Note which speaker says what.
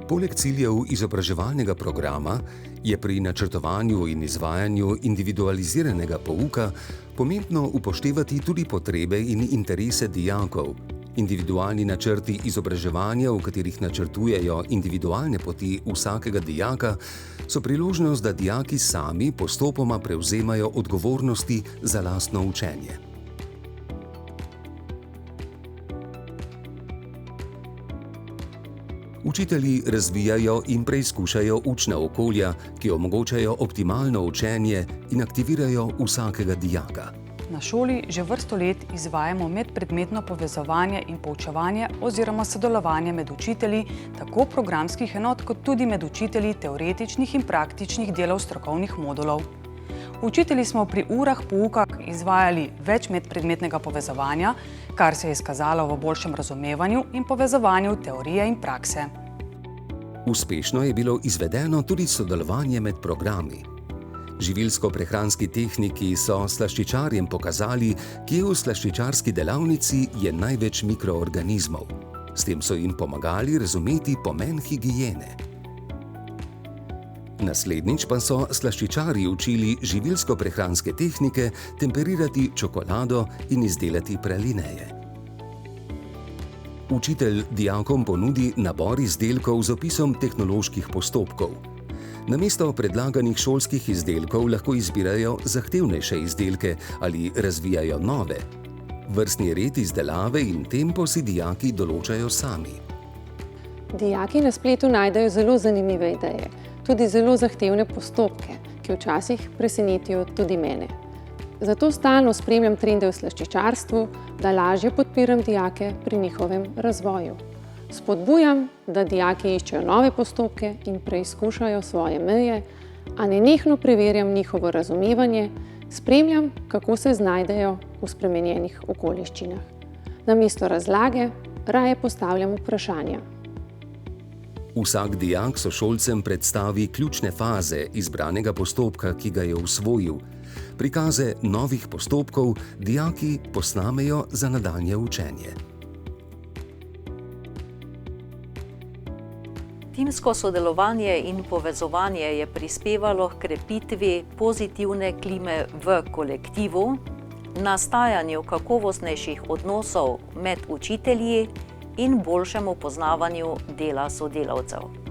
Speaker 1: Poleg ciljev izobraževalnega programa je pri načrtovanju in izvajanju individualiziranega pouka pomembno upoštevati tudi potrebe in interese dijakov. Individualni načrti izobraževanja, v katerih načrtujejo individualne poti vsakega dijaka, so priložnost, da dijaki sami postopoma prevzemajo odgovornosti za lastno učenje. Učitelji razvijajo in preizkušajo učna okolja, ki omogočajo optimalno učenje in aktivirajo vsakega dijaka.
Speaker 2: Na šoli že vrsto let izvajamo medpredmetno povezovanje in poučevanje oziroma sodelovanje med učitelji tako programskih enot kot tudi med učitelji teoretičnih in praktičnih delov strokovnih modulov. Učitelji smo pri urah pouka izvajali več medpredmetnega povezovanja, kar se je izkazalo v boljšem razumevanju in povezovanju teorije in prakse.
Speaker 1: Uspešno je bilo izvedeno tudi sodelovanje med programi. Živilsko-prehranski tehniki so slaščičarjem pokazali, kje v slaščičarski delavnici je največ mikroorganizmov. S tem so jim pomagali razumeti pomen higiene. Naslednjič pa so slaščičarji učili živilsko-prehranske tehnike temperirati čokolado in izdelati pralineje. Učitelj dijakom ponudi nabor izdelkov z opisom tehnoloških postopkov. Namesto predlaganih šolskih izdelkov lahko izbirajo zahtevnejše izdelke ali razvijajo nove. Vrstni red izdelave in tempo si dijaki določajo sami.
Speaker 3: Dijaki na spletu najdejo zelo zanimive ideje, tudi zelo zahtevne postopke, ki včasih presenetijo tudi mene. Zato stalno spremljam trende v slaščičarstvu, da lažje podpiram dijake pri njihovem razvoju. Spodbujam, da dijaki iščejo nove postopke in preizkušajo svoje meje, a nenehno preverjam njihovo razumevanje, spremljam, kako se znajdejo v spremenjenih okoliščinah. Namesto razlage raje postavljam vprašanja.
Speaker 1: Vsak dijak sošolcem predstavi ključne faze izbranega postopka, ki ga je usvojil. Prikaze novih postopkov dijaki posnamejo za nadaljnje učenje.
Speaker 4: Timsko sodelovanje in povezovanje je prispevalo k krepitvi pozitivne klime v kolektivu, nastajanju kakovostnejših odnosov med učitelji in boljšemu poznavanju dela sodelavcev.